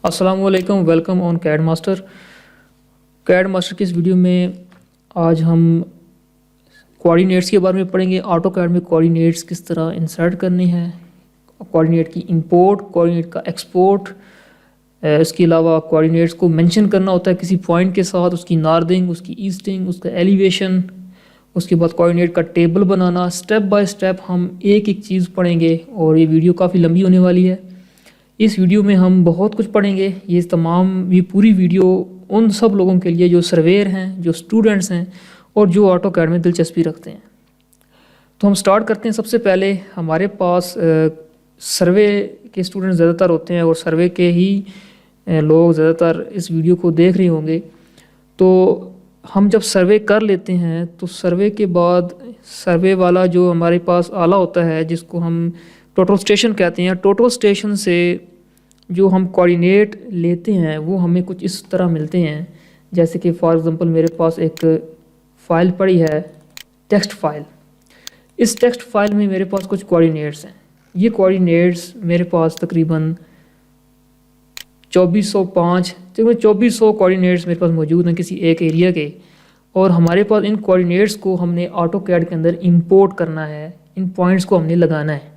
अस्सलाम वालेकुम, welcome on CAD master. CAD master की इस वीडियो में आज हम कोऑर्डिनेट्स के बारे में पढ़ेंगे। ऑटो कैड में कोऑर्डिनेट्स किस तरह इंसर्ट करने हैं, कोऑर्डिनेट की इंपोर्ट, कोऑर्डिनेट का एक्सपोर्ट। इसके अलावा कोऑर्डिनेट्स को मेंशन करना होता है किसी पॉइंट के साथ, उसकी नॉर्दिंग, उसकी ईस्टिंग, उसका एलिवेशन। उसके बाद कोऑर्डिनेट का table banana. Step by step हम एक एक चीज़ पढ़ेंगे और ये वीडियो काफ़ी लंबी होने वाली है। इस वीडियो में हम बहुत कुछ पढ़ेंगे। ये पूरी वीडियो उन सब लोगों के लिए जो सर्वेयर हैं, जो स्टूडेंट्स हैं और जो ऑटो कैड में दिलचस्पी रखते हैं। तो हम स्टार्ट करते हैं। सबसे पहले हमारे पास सर्वे के स्टूडेंट ज़्यादातर होते हैं और सर्वे के ही लोग ज़्यादातर इस वीडियो को देख रहे होंगे। तो हम जब सर्वे कर लेते हैं तो सर्वे के बाद सर्वे वाला जो हमारे पास आला होता है, जिसको हम टोटल स्टेशन कहते हैं, टोटल स्टेशन से जो हम कोऑर्डिनेट लेते हैं वो हमें कुछ इस तरह मिलते हैं। जैसे कि फॉर एग्जांपल मेरे पास एक फ़ाइल पड़ी है, टेक्स्ट फाइल। इस टेक्स्ट फाइल में मेरे पास कुछ कोऑर्डिनेट्स हैं। ये कोऑर्डिनेट्स मेरे पास तकरीबन 2400 कोऑर्डिनेट्स मेरे पास मौजूद हैं किसी एक एरिया के। और हमारे पास इन कोऑर्डिनेट्स को हमने ऑटो कैड के अंदर इंपोर्ट करना है, इन पॉइंट्स को हमने लगाना है।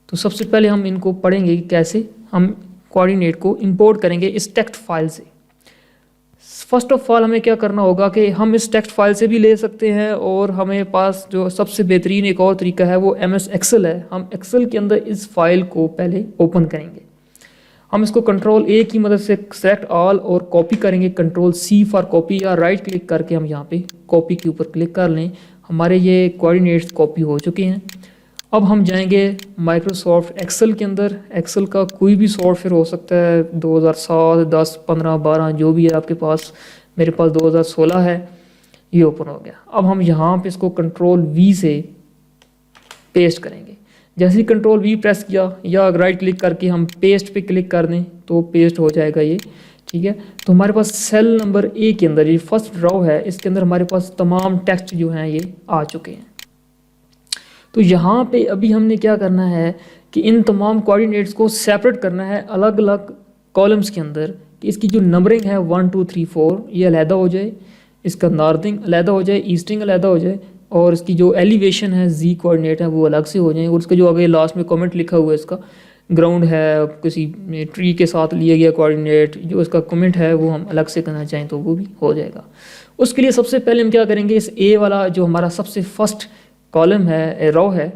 तो सबसे पहले हम इनको पढ़ेंगे कि कैसे हम कोऑर्डिनेट को इंपोर्ट करेंगे इस टेक्स्ट फाइल से। फर्स्ट ऑफ ऑल हमें क्या करना होगा कि हम इस टेक्स्ट फाइल से भी ले सकते हैं, और हमें पास जो सबसे बेहतरीन एक और तरीका है वो MS एक्सेल है। हम एक्सेल के अंदर इस फाइल को पहले ओपन करेंगे। हम इसको कंट्रोल A की मदद से सेलेक्ट ऑल और कॉपी करेंगे, कंट्रोल C फॉर कॉपी, या राइट क्लिक करके हम यहाँ पे कॉपी के ऊपर क्लिक कर लें। हमारे ये कोऑर्डिनेट्स कॉपी हो चुके हैं। अब हम जाएंगे माइक्रोसॉफ्ट एक्सेल के अंदर। एक्सेल का कोई भी सॉफ्टवेयर हो सकता है, 2007, 10, 15, 12 जो भी है आपके पास। मेरे पास 2016 है, ये ओपन हो गया। अब हम यहाँ पे इसको कंट्रोल V से पेस्ट करेंगे। जैसे ही कंट्रोल V प्रेस किया या राइट क्लिक करके हम पेस्ट पे क्लिक कर दें तो पेस्ट हो जाएगा ये, ठीक है। तो हमारे पास सेल नंबर A के अंदर, ये फर्स्ट रो है, इसके अंदर हमारे पास तमाम टेक्स्ट जो हैं ये आ चुके हैं। तो यहाँ पे अभी हमने क्या करना है कि इन तमाम कोऑर्डिनेट्स को सेपरेट करना है अलग अलग कॉलम्स के अंदर, कि इसकी जो नंबरिंग है 1 2 3 4 ये अलहदा हो जाए, इसका नॉर्दिंग अलहदा हो जाए, ईस्टिंग अलहदा हो जाए, और इसकी जो एलिवेशन है Z कोऑर्डिनेट है वो अलग से हो जाए। और उसका जो आगे लास्ट में कमेंट लिखा हुआ है, इसका ग्राउंड है, किसी ट्री के साथ लिया गया कोऑर्डिनेट, जो इसका कमेंट है वो हम अलग से करना चाहें तो वो भी हो जाएगा। उसके लिए सबसे पहले हम क्या करेंगे, इस A वाला जो हमारा सबसे फर्स्ट कॉलम है, रो है,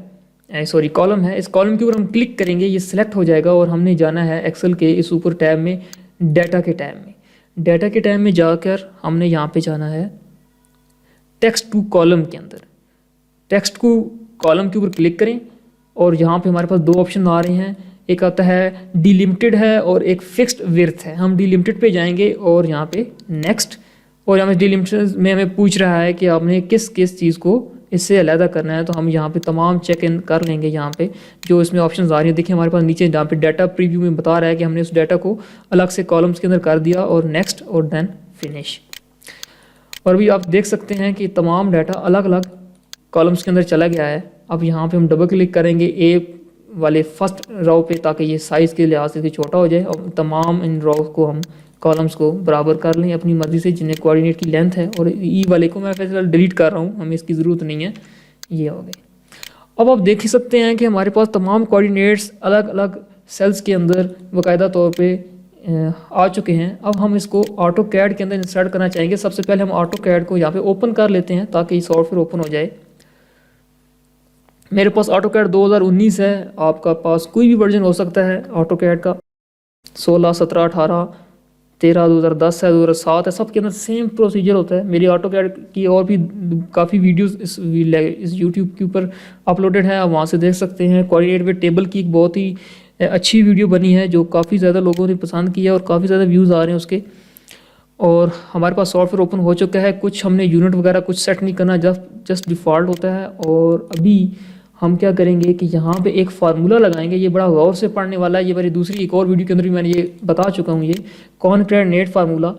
कॉलम है, इस कॉलम के ऊपर हम क्लिक करेंगे, ये सिलेक्ट हो जाएगा। और हमने जाना है एक्सेल के इस ऊपर टैब में, डाटा के टैब में। डाटा के टैब में जाकर हमने यहाँ पे जाना है टेक्स्ट टू कॉलम के अंदर। टेक्स्ट को कॉलम के ऊपर क्लिक करें और यहाँ पे हमारे पास दो ऑप्शन आ रहे हैं। एक आता है डिलिमिटेड है और एक फिक्स्ड विड्थ है। हम डिलिमिटेड पे जाएंगे और यहाँ पे नेक्स्ट, और यहाँ पे डिलिमिटेड में हमें पूछ रहा है कि आपने किस किस चीज़ को इससे अलहदा करना है। तो हम यहाँ पे तमाम चेक इन कर लेंगे। यहाँ पे जो इसमें ऑप्शंस आ रही है, देखिए हमारे पास नीचे जहाँ पे डाटा प्रीव्यू में बता रहा है कि हमने उस डाटा को अलग से कॉलम्स के अंदर कर दिया, और नेक्स्ट और देन फिनिश। और भी आप देख सकते हैं कि तमाम डाटा अलग अलग कॉलम्स के अंदर चला गया है। अब यहाँ पे हम डबल क्लिक करेंगे A वाले फर्स्ट रो पे, ताकि ये साइज़ के लिहाज से छोटा हो जाए। और तमाम इन रो को हम कॉलम्स को बराबर कर लें अपनी मर्ज़ी से, जिन्हें कोऑर्डिनेट की लेंथ है। और E वाले को मैं फिलहाल डिलीट कर रहा हूँ, हमें इसकी ज़रूरत नहीं है। ये हो गए। अब आप देख ही सकते हैं कि हमारे पास तमाम कोऑर्डिनेट्स अलग अलग सेल्स के अंदर बाकायदा तौर पे आ चुके हैं। अब हम इसको ऑटो कैड के अंदर इंसर्ट करना चाहेंगे। सबसे पहले हम ऑटो कैड को यहाँ पे ओपन कर लेते हैं ताकि सॉफ्टवेयर ओपन हो जाए। मेरे पास ऑटो कैड 2019 है, आपका पास कोई भी वर्जन हो सकता है ऑटो कैड का, 16, 17, 18, 13, 2010 है, 2007 है, सब के अंदर सेम प्रोसीजर होता है। मेरी ऑटो कैड की और भी काफ़ी वीडियोस इस यूट्यूब के ऊपर अपलोडेड है, आप वहाँ से देख सकते हैं। कोऑर्डिनेट विद टेबल की एक बहुत ही अच्छी वीडियो बनी है जो काफ़ी ज़्यादा लोगों ने पसंद किया और काफ़ी ज़्यादा व्यूज़ आ रहे हैं उसके। और हमारे पास सॉफ्टवेयर ओपन हो चुका है। कुछ हमने यूनिट वगैरह कुछ सेट नहीं करना, जस्ट डिफ़ॉल्ट होता है। और अभी हम क्या करेंगे कि यहाँ पे एक फार्मूला लगाएंगे। ये बड़ा गौर से पढ़ने वाला है। ये मेरी दूसरी एक और वीडियो के अंदर भी मैंने ये बता चुका हूँ। ये कॉनकैटनेट फार्मूला,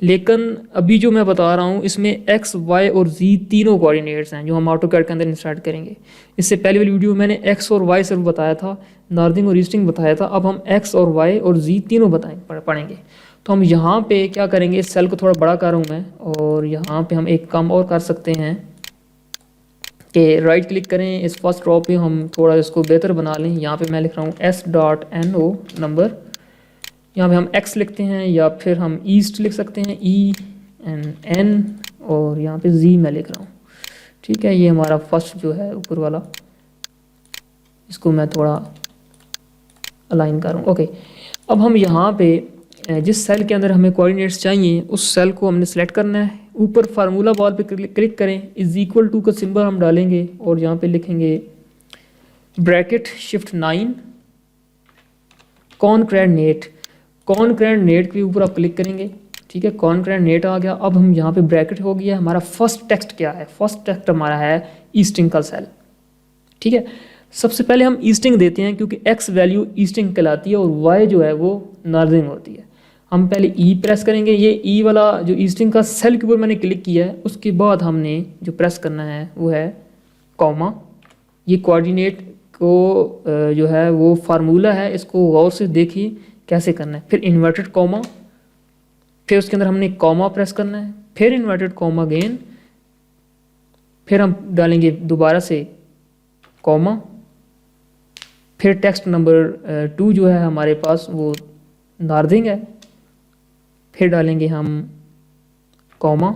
लेकिन अभी जो मैं बता रहा हूँ इसमें x, y और z तीनों कोऑर्डिनेट्स हैं जो हम AutoCAD के अंदर इंसर्ट करेंगे। इससे पहले वाली वीडियो में मैंने x और y सिर्फ बताया था, नॉर्थिंग और ईस्टिंग बताया था। अब हम x और y और z तीनों पढ़ेंगे। तो हम यहाँ पे क्या करेंगे, इस सेल को थोड़ा बड़ा कर रहा हूँ मैं, और यहाँ पे हम एक काम और कर सकते हैं कि राइट क्लिक करें, इस फर्स्ट रो पे हम थोड़ा इसको बेहतर बना लें। यहाँ पे मैं लिख रहा हूँ s.no नंबर, यहाँ पे हम x लिखते हैं या फिर हम ईस्ट लिख सकते हैं EN, और यहाँ पे z मैं लिख रहा हूँ। ठीक है, ये हमारा फर्स्ट जो है ऊपर वाला, इसको मैं थोड़ा अलाइन कर रहा हूँ। ओके, अब हम यहाँ पे जिस सेल के अंदर हमें कोऑर्डिनेट्स चाहिए उस सेल को हमने सेलेक्ट करना है। ऊपर फार्मूला बार पे क्लिक करें, इज इक्वल टू का सिंबल हम डालेंगे और यहाँ पे लिखेंगे ब्रैकेट शिफ्ट 9 कॉनकैटनेट। कॉनकैटनेट के ऊपर आप क्लिक करेंगे। ठीक है, कॉनकैटनेट आ गया। अब हम यहाँ पे ब्रैकेट हो गया। हमारा फर्स्ट टेक्स्ट क्या है, फर्स्ट टेक्स्ट हमारा है ईस्टिंग का सेल। ठीक है, सबसे पहले हम ईस्टिंग देते हैं क्योंकि x वैल्यू ईस्टिंग कहलाती है और y जो है वो नॉर्थिंग होती है। हम पहले E प्रेस करेंगे। ये E वाला जो ईस्टिंग का सेल के ऊपर मैंने क्लिक किया है, उसके बाद हमने जो प्रेस करना है वो है कॉमा। ये कोऑर्डिनेट को जो है वो फार्मूला है, इसको गौर से देखिए कैसे करना है। फिर इन्वर्टेड कॉमा, फिर उसके अंदर हमने कॉमा प्रेस करना है, फिर इन्वर्टेड कॉमा अगेन, फिर हम डालेंगे दोबारा से कॉमा, फिर टेक्स्ट नंबर 2 जो है हमारे पास वो नॉर्थिंग है, फिर डालेंगे हम कॉमा,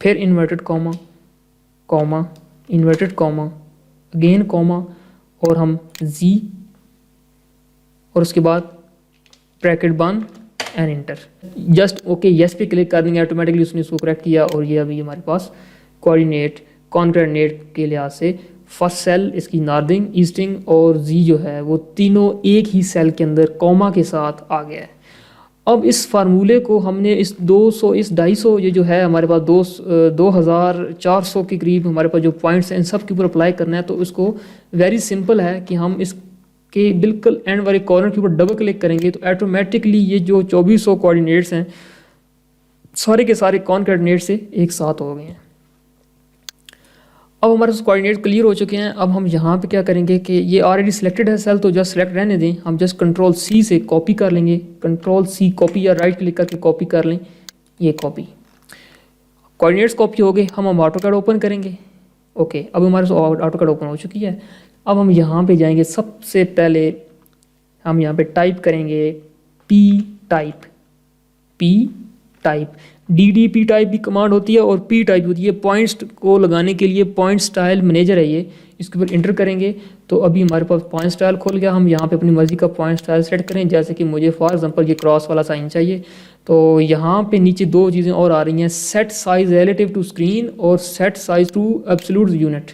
फिर inverted comma, comma, inverted comma, again comma, और हम Z, और उसके बाद ब्रैकेट बंद and inter. Just okay yes पे क्लिक कर देंगे, ऑटोमेटिकली उसने इसको करेक्ट किया और ये अभी हमारे पास कोऑर्डिनेट कॉनकैटनेट के लिहाज से फर्स्ट सेल इसकी नॉर्थिंग, ईस्टिंग और Z जो है वो तीनों एक ही सेल के अंदर कॉमा के साथ आ गया है। अब इस फार्मूले को हमने इस 200, इस 250, ये जो है हमारे पास 2400 के करीब हमारे पास जो पॉइंट्स हैं इन सब के ऊपर अप्लाई करना है। तो इसको वेरी सिंपल है कि हम इसके बिल्कुल एंड वाले कॉर्नर के ऊपर डबल क्लिक करेंगे तो ऑटोमेटिकली ये जो 2400 कोऑर्डिनेट्स हैं सारे के सारे कॉनकैटनेट से एक साथ हो गए हैं। अब हमारे कोऑर्डिनेट क्लियर हो चुके हैं। अब हम यहाँ पे क्या करेंगे कि ये ऑलरेडी सिलेक्टेड है सेल, तो जस्ट सेलेक्ट रहने दें। हम जस्ट कंट्रोल C से कॉपी कर लेंगे, कंट्रोल C कॉपी, या राइट क्लिक करके कॉपी कर लें, ये कॉपी। कोऑर्डिनेट्स कॉपी हो गए। हम AutoCAD ओपन करेंगे। ओके, अब हमारे AutoCAD ओपन हो चुकी है। अब हम यहाँ पे जाएंगे, सबसे पहले हम यहाँ पे टाइप करेंगे P टाइप, DDP टाइप भी कमांड होती है और P टाइप होती है। पॉइंट्स को लगाने के लिए पॉइंट स्टाइल मैनेजर है ये, इसके ऊपर इंटर करेंगे तो अभी हमारे पास पॉइंट स्टाइल खुल गया। हम यहाँ पे अपनी मर्जी का पॉइंट स्टाइल सेट करें, जैसे कि मुझे फॉर एग्जांपल ये क्रॉस वाला साइन चाहिए। तो यहाँ पे नीचे दो चीज़ें और आ रही हैं, set size relative to screen और set size to absolute unit.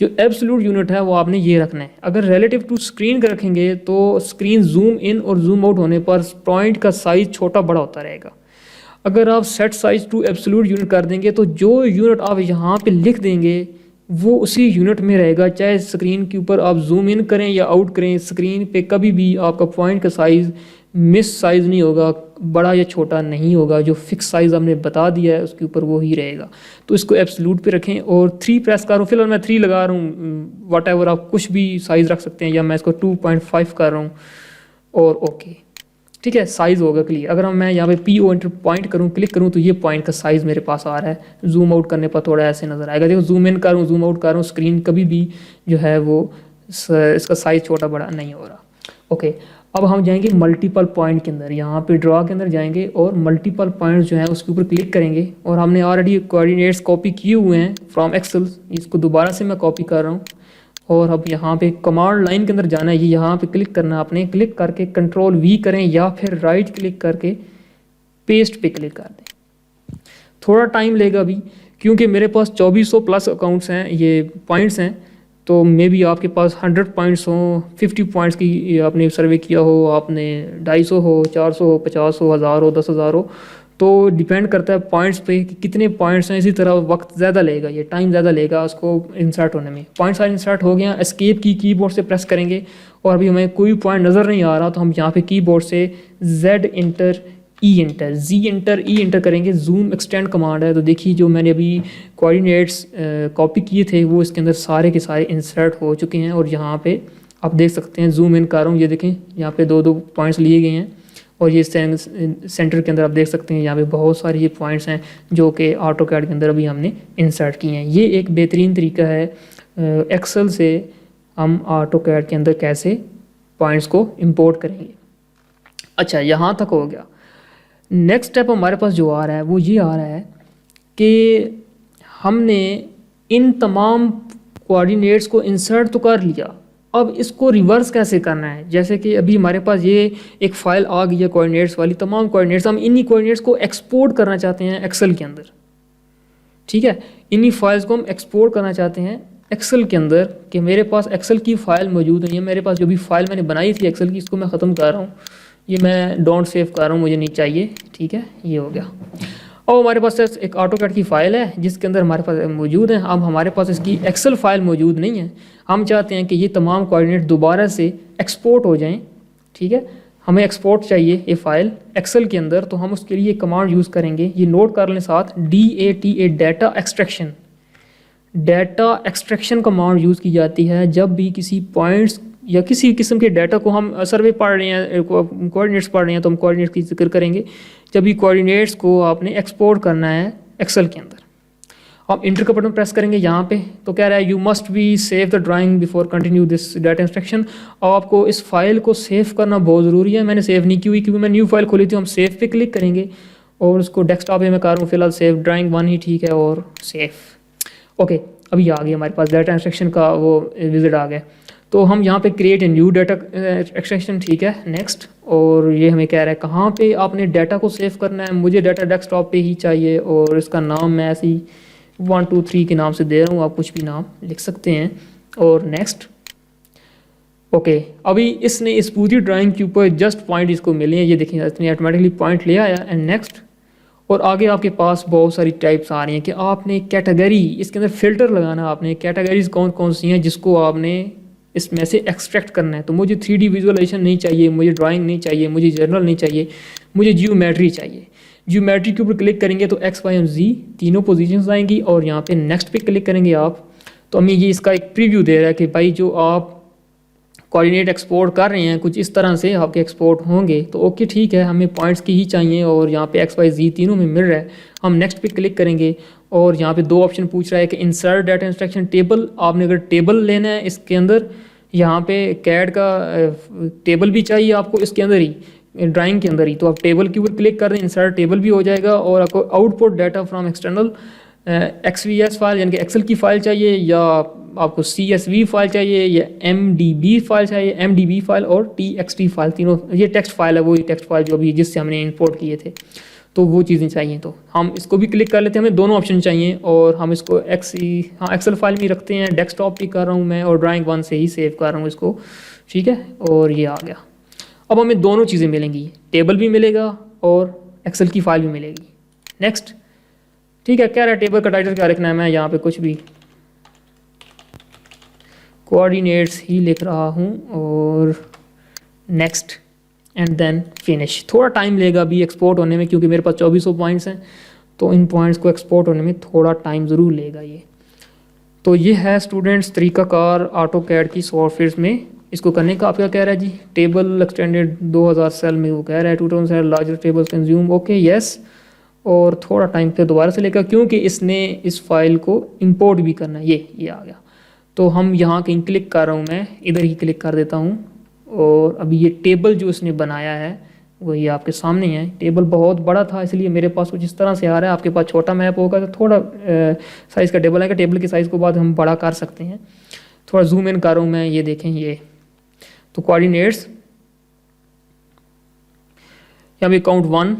जो एब्सोल्यूट यूनिट है वो आपने ये रखना है। अगर रिलेटिव टू स्क्रीन का रखेंगे तो स्क्रीन जूम इन और जूम आउट होने पर पॉइंट का साइज छोटा बड़ा होता रहेगा। अगर आप set size to absolute unit कर देंगे तो जो यूनिट आप यहाँ पे लिख देंगे वो उसी यूनिट में रहेगा, चाहे स्क्रीन के ऊपर आप जूम इन करें या आउट करें, स्क्रीन पे कभी भी आपका पॉइंट का साइज़ मिस साइज़ नहीं होगा, बड़ा या छोटा नहीं होगा। जो फिक्स साइज़ हमने बता दिया है उसके ऊपर वो ही रहेगा। तो इसको एब्सोल्यूट पे रखें और 3 प्रेस कर रहा हूँ। फिलहाल मैं 3 लगा रहा हूँ, वट एवर आप कुछ भी साइज़ रख सकते हैं, या मैं इसको 2.5 कर रहा हूँ और ओके। ठीक है, साइज़ होगा क्लियर। अगर मैं यहाँ पे PO इंटर पॉइंट करूँ, क्लिक करूँ तो ये पॉइंट का साइज़ मेरे पास आ रहा है। जूम आउट करने पर थोड़ा ऐसे नज़र आएगा। देखो जूम इन करूँ, जूम आउट करूँ, स्क्रीन कभी भी जो है वो इसका साइज़ छोटा बड़ा नहीं हो रहा। ओके, अब हम जाएंगे मल्टीपल पॉइंट के अंदर। यहाँ पे ड्रॉ के अंदर जाएंगे और मल्टीपल पॉइंट्स जो हैं उसके ऊपर क्लिक करेंगे। और हमने ऑलरेडी कोऑर्डिनेट्स कॉपी किए हुए हैं फ्रॉम एक्सेल, इसको दोबारा से मैं कॉपी कर रहा हूँ। और अब यहाँ पे कमांड लाइन के अंदर जाना है, ये यहाँ पे क्लिक करना है आपने। क्लिक करके कंट्रोल V करें या फिर राइट क्लिक करके पेस्ट पे क्लिक कर दें। थोड़ा टाइम लेगा अभी क्योंकि मेरे पास 2400 प्लस अकाउंट्स हैं, ये पॉइंट्स हैं। तो मे बी आपके पास 100 पॉइंट्स हो, 50 पॉइंट्स की आपने सर्वे किया हो, आपने 250 हो, 400 हो, 50 हो, 1000 हो, 10,000 हो, तो डिपेंड करता है पॉइंट्स पे कि कितने पॉइंट्स हैं। इसी तरह वक्त ज़्यादा लेगा, ये टाइम ज़्यादा लेगा उसको इंसर्ट होने में। पॉइंट्स सारे इंसर्ट हो गए हैं। एस्केप की कीबोर्ड से प्रेस करेंगे और अभी हमें कोई पॉइंट नज़र नहीं आ रहा तो हम यहाँ पे कीबोर्ड से Z इंटर ई इंटर, जी इंटर, ई इंटर करेंगे, जूम एक्सटेंड कमांड है। तो देखिए जो मैंने अभी कोऑर्डिनेट्स कॉपी किए थे वो इसके अंदर सारे के सारे इंसर्ट हो चुके हैं। और यहाँ पे आप देख सकते हैं, जूम इन कर रहा हूँ, ये देखें यहाँ पे 2-2 पॉइंट्स लिए गए हैं। और ये सेंटर के अंदर आप देख सकते हैं यहाँ पे बहुत सारे ये पॉइंट्स हैं जो कि ऑटो कैड के अंदर अभी हमने इंसर्ट किए हैं। ये एक बेहतरीन तरीका है एक्सेल से हम ऑटो कैड के अंदर कैसे पॉइंट्स को इंपोर्ट करेंगे। अच्छा, यहाँ तक हो गया। नेक्स्ट स्टेप हमारे पास जो आ रहा है वो ये आ रहा है कि हमने इन तमाम कोऑर्डिनेट्स को इंसर्ट तो कर लिया, अब इसको रिवर्स कैसे करना है। जैसे कि अभी हमारे पास ये एक फ़ाइल आ गई है कोऑर्डिनेट्स वाली, तमाम कोऑर्डिनेट्स, हम इन्हीं कोऑर्डिनेट्स को एक्सपोर्ट करना चाहते हैं एक्सेल के अंदर। ठीक है, इन्हीं फाइल्स को हम एक्सपोर्ट करना चाहते हैं एक्सेल के अंदर, कि मेरे पास एक्सेल की फ़ाइल मौजूद नहीं है, मेरे पास जो भी फ़ाइल मैंने बनाई थी एक्सेल की, इसको मैं ख़त्म कर रहा हूँ, ये मैं डोंट सेव कर रहा हूँ, मुझे नहीं चाहिए। ठीक है, ये हो गया। और हमारे पास एक ऑटोकैड की फ़ाइल है जिसके अंदर हमारे पास मौजूद है। अब हमारे पास इसकी एक्सेल फाइल मौजूद नहीं है, हम चाहते हैं कि ये तमाम कोऑर्डिनेट दोबारा से एक्सपोर्ट हो जाएं। ठीक है, हमें एक्सपोर्ट चाहिए ये फ़ाइल एक्सेल के अंदर, तो हम उसके लिए कमांड यूज़ करेंगे, ये नोट कर लें साथ, DATA, data extraction. Data extraction command use की जाती है जब भी किसी पॉइंट्स या किसी किस्म के डाटा को, हम सर्वे पढ़ रहे हैं, कोऑर्डिनेट्स पढ़ रहे हैं, तो हम कोऑर्डिनेट्स की जिक्र करेंगे जब भी कोऑर्डिनेट्स को आपने एक्सपोर्ट करना है एक्सेल के अंदर। आप इंटर का बटन प्रेस करेंगे यहाँ पे, तो कह रहा है you must be save the drawing before continue this data instruction. और आपको इस फाइल को सेव करना बहुत ज़रूरी है। मैंने सेव नहीं की हुई क्योंकि मैं न्यू फाइल खोली थी। हम सेव पे क्लिक करेंगे और उसको डेस्कटॉप पे मैं कर रहा हूँ फिलहाल, सेव ड्राइंग 1 ही ठीक है, और सेव। ओके, अभी आ गया हमारे पास डाटा इंस्ट्रक्शन का वो विजिट आ गया। तो हम यहाँ पे create a new data extraction, ठीक है, नेक्स्ट। और ये हमें कह रहा है कहाँ पे आपने डाटा को सेव करना है। मुझे डाटा डेस्कटॉप पे ही चाहिए और इसका नाम मैं ऐसे ही 1 2 3 के नाम से दे रहा हूँ, आप कुछ भी नाम लिख सकते हैं। और नेक्स्ट। ओके, अभी इसने इस पूरी ड्राइंग के ऊपर जस्ट पॉइंट इसको मिले हैं, ये देखिए इसने ऑटोमेटिकली पॉइंट ले आया। And next. और आगे आपके पास बहुत सारी टाइप्स आ रही हैं कि आपने कैटेगरी, इसके अंदर फ़िल्टर लगाना, आपने कैटेगरीज कौन कौन सी हैं जिसको आपने इसमें से एक्सट्रैक्ट करना है। तो मुझे 3D विजुअलाइजेशन नहीं चाहिए, मुझे ड्राइंग नहीं चाहिए, मुझे जर्नल नहीं चाहिए, मुझे जियोमेट्री चाहिए। जियोमेट्री के ऊपर क्लिक करेंगे तो X, Y और Z तीनों पोजीशंस आएंगी। और यहाँ पे नेक्स्ट पे क्लिक करेंगे आप, तो हमें ये इसका एक प्रीव्यू दे रहा है कि भाई जो आप कोऑर्डिनेट एक्सपोर्ट कर रहे हैं कुछ इस तरह से आपके एक्सपोर्ट होंगे। तो ओके ठीक है, हमें पॉइंट्स की ही चाहिए और यहाँ पे X, Y, Z तीनों में मिल रहा है। हम नेक्स्ट पे क्लिक करेंगे और यहाँ पे 2 ऑप्शन पूछ रहा है कि इंसर्ट डाटा इंस्ट्रक्शन टेबल। आपने अगर टेबल लेना है इसके अंदर, यहाँ पे कैड का टेबल भी चाहिए आपको इसके अंदर ही, ड्राइंग के अंदर ही, तो आप टेबल के ऊपर क्लिक कर दें, इंसर्ट टेबल भी हो जाएगा। और आपको output data from external XVS file यानी कि एक्सेल की फ़ाइल चाहिए, या आपको CSV फाइल चाहिए, या MDB फाइल चाहिए, MDB फाइल और TXT फाइल, तीनों ये टेक्स्ट फाइल है, वो टेक्स्ट फाइल जो अभी जिससे हमने इंपोर्ट किए थे, तो वो चीज़ें चाहिए। तो हम इसको भी क्लिक कर लेते हैं, हमें दोनों ऑप्शन चाहिए। और हम इसको एक्सेल फाइल में रखते हैं, डेस्कटॉप भी कर रहा हूँ मैं और ड्राइंग 1 से ही सेव कर रहा हूँ इसको, ठीक है। और ये आ गया। अब हमें दोनों चीज़ें मिलेंगी, टेबल भी मिलेगा और एक्सेल की फाइल भी मिलेगी। नेक्स्ट, ठीक है, क्या रहा है टेबल का टाइटल क्या रखना है, मैं यहाँ पे कुछ भी कोऑर्डिनेट्स ही लिख रहा हूँ। और नेक्स्ट एंड देन फिनिश। थोड़ा टाइम लेगा अभी एक्सपोर्ट होने में क्योंकि मेरे पास 2400 पॉइंट्स हैं, तो इन पॉइंट्स को एक्सपोर्ट होने में थोड़ा टाइम ज़रूर लेगा ये। तो ये है स्टूडेंट्स तरीक़ाकार ऑटोकैड की सॉफ्टवेयर में इसको करने का। आप क्या कह रहा है जी, टेबल एक्सटेंडेड 2000 सेल में वो कह रहा है 2000 cell larger table consume, okay yes. और थोड़ा टाइम पे दोबारा से लेगा क्योंकि इसने इस फाइल को इंपोर्ट भी करना है। ये आ गया। तो हम यहाँ कहीं क्लिक कर रहा हूँ, मैं इधर ही क्लिक कर देता हूँ। और अभी ये टेबल जो इसने बनाया है वो ये आपके सामने है। टेबल बहुत बड़ा था इसलिए मेरे पास कुछ इस तरह से आ रहा है। आपके पास छोटा मैप होगा तो थोड़ा साइज़ का टेबल आएगा, टेबल के साइज़ को बाद हम बड़ा कर सकते हैं। थोड़ा जूम इन कर रहा हूँ मैं, ये देखें ये तो कोऑर्डिनेट्स यहाँ पे काउंट 1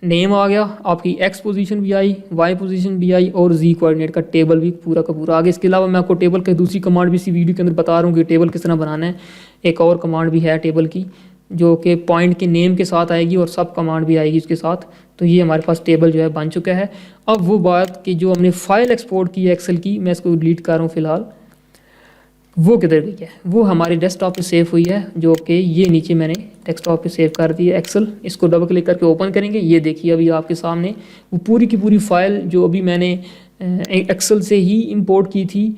नेम आ गया, आपकी X पोजीशन भी आई, Y पोजीशन भी आई और Z कोऑर्डिनेट का टेबल भी पूरा का पूरा आ गया। इसके अलावा मैं आपको टेबल की दूसरी कमांड भी इसी वीडियो के अंदर बता रहा हूँ कि टेबल किस तरह बनाना है। एक और कमांड भी है टेबल की जो कि पॉइंट के नेम के साथ आएगी और सब कमांड भी आएगी उसके साथ। तो ये हमारे पास टेबल जो है बन चुका है। अब वो बात कि जो हमने फ़ाइल एक्सपोर्ट की है एक्सेल की, मैं इसको डिलीट कर रहा हूँ फ़िलहाल। वो किधर गई है? वो हमारे डेस्कटॉप पे सेव हुई है, जो कि ये नीचे मैंने डेस्कटॉप पे सेव कर दी है एक्सेल। इसको डबल क्लिक करके ओपन करेंगे, ये देखिए अभी आपके सामने वो पूरी की पूरी फाइल जो अभी मैंने एक्सेल से ही इंपोर्ट की थी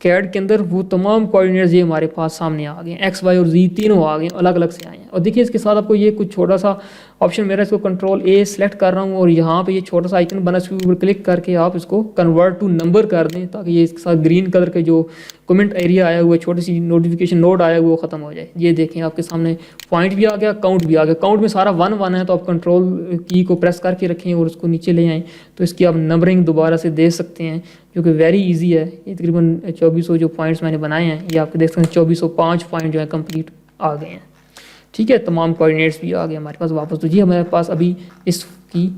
कैड के अंदर, वो तमाम कोऑर्डिनेट्स ये हमारे पास सामने आ गए, एक्स वाई और जी तीनों आ गए, अलग अलग से आए हैं। और देखिए इसके साथ आपको ये कुछ छोटा सा ऑप्शन मेरा, इसको कंट्रोल ए सेलेक्ट कर रहा हूँ और यहाँ पे ये छोटा सा आइकन बना, इसके ऊपर क्लिक करके आप इसको कन्वर्ट टू नंबर कर दें, ताकि ये इसके साथ ग्रीन कलर के जो कमेंट एरिया आया हुआ है, छोटी सी नोटिफिकेशन नोड आया हुआ, वो खत्म हो जाए। ये देखें आपके सामने पॉइंट भी आ गया, काउंट भी आ गया। काउंट में सारा 1 1 है, तो आप कंट्रोल की को प्रेस करके रखें और उसको नीचे ले आएँ, तो इसकी आप नंबरिंग दोबारा से दे सकते हैं, जो कि वेरी इजी है। ये तकरीबन 2400 जो पॉइंट्स मैंने बनाए हैं, ये आपके देख सकते हैं 2405 पॉइंट जो है कंप्लीट आ गए हैं। ठीक है, तमाम कोऑर्डिनेट्स भी आ गए हमारे पास वापस। तो जी हमारे पास अभी इसकी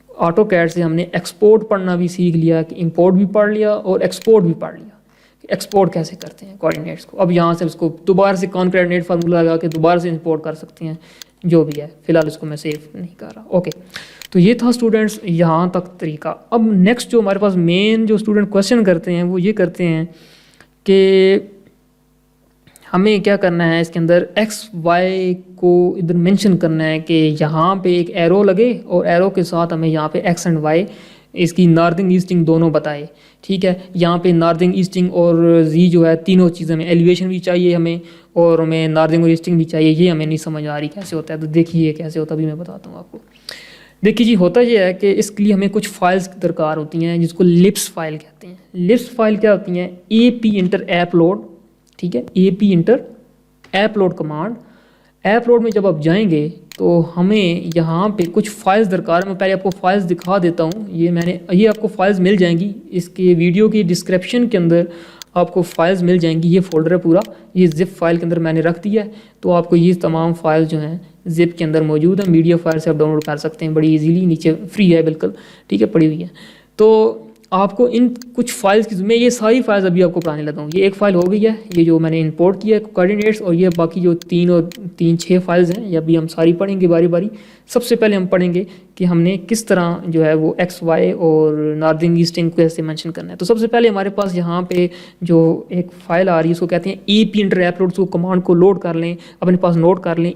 ऑटो कैड से हमने एक्सपोर्ट पढ़ना भी सीख लिया, कि इंपोर्ट भी पढ़ लिया और एक्सपोर्ट भी पढ़ लिया, कि एक्सपोर्ट कैसे करते हैं कोऑर्डिनेट्स को। अब यहाँ से उसको दोबारा से कॉनकैटिनेट फार्मूला लगा के दोबारा से इंपोर्ट कर सकते हैं, जो भी है। फिलहाल इसको मैं सेव नहीं कर रहा। ओके, तो ये था स्टूडेंट्स यहाँ तक तरीका। अब नेक्स्ट जो हमारे पास मेन जो स्टूडेंट क्वेश्चन करते हैं, वो ये करते हैं कि हमें क्या करना है इसके अंदर, एक्स वाई को इधर मेंशन करना है कि यहाँ पे एक एरो लगे और एरो के साथ हमें यहाँ पे एक्स एंड वाई इसकी नॉर्थिंग ईस्टिंग दोनों बताए। ठीक है, यहाँ पे नॉर्थिंग ईस्टिंग और जी जो है तीनों चीज़ें हमें, एलिवेशन भी चाहिए हमें और हमें नॉर्थिंग और ईस्टिंग भी चाहिए। ये हमें नहीं समझ आ रही कैसे होता है, तो देखिए कैसे होता है, अभी मैं बताता हूँ आपको। देखिए जी, होता ये है कि इसके लिए हमें कुछ फाइल्स की दरकार होती हैं, जिसको लिप्स फाइल कहते हैं। लिप्स फाइल क्या होती हैं? AP inter app load. ठीक है, AP inter app load command. App load में जब आप जाएंगे तो हमें यहाँ पे कुछ फाइल्स दरकार है। मैं पहले आपको फाइल्स दिखा देता हूँ। ये आपको फाइल्स मिल जाएंगी इसके वीडियो की डिस्क्रिप्शन के अंदर, आपको फाइल्स मिल जाएंगी। ये फोल्डर है पूरा, ये जिप फाइल के अंदर मैंने रख दिया है, तो आपको ये तमाम फाइल जो हैं जिप के अंदर मौजूद है। मीडिया फाइल से आप डाउनलोड कर सकते हैं बड़ी इजीली, नीचे फ्री है बिल्कुल। ठीक है, पड़ी हुई है। तो आपको इन कुछ फाइल्स की, मैं ये सारी फाइल्स अभी आपको पढ़ाने लगा हूँ। ये एक फ़ाइल हो गई है, ये जो मैंने इंपोर्ट किया है कोऑर्डिनेट्स, और ये बाकी जो 6 फाइल्स हैं, ये अभी हम सारी पढ़ेंगे बारी बारी। सबसे पहले हम पढ़ेंगे कि हमने किस तरह जो है वो एक्स वाई और नॉर्थिंग ईस्टिंग को ऐसे मेंशन करना है। तो सबसे पहले हमारे पास यहाँ पे जो एक फ़ाइल आ रही है, उसको कहते हैं AP इंटर ऐप लोड। उसको कमांड को लोड कर लें, अपने पास नोट कर लें।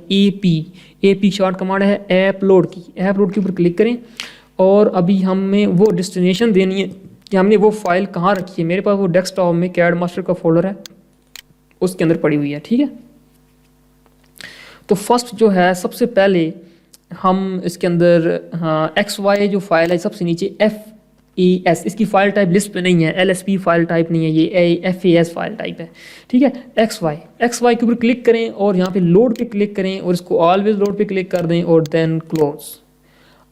AP शॉर्ट कमांड है ऐप लोड की। ऐप लोड के ऊपर क्लिक करें और अभी हमें वो डेस्टिनेशन देनी है कि हमने वो फाइल कहाँ रखी है। मेरे पास वो डेस्कटॉप में कैड मास्टर का फोल्डर है, उसके अंदर पड़ी हुई है। ठीक है, तो फर्स्ट जो है, सबसे पहले हम इसके अंदर एक्स वाई जो फाइल है, सबसे नीचे FAS, इसकी फाइल टाइप लिस्ट पे नहीं है, LSP फाइल टाइप नहीं है, ये FAS फाइल टाइप है। ठीक है, एक्स वाई के ऊपर क्लिक करें और यहाँ पे लोड पे क्लिक करें और इसको ऑलवेज लोड पे क्लिक कर दें और देन क्लोज।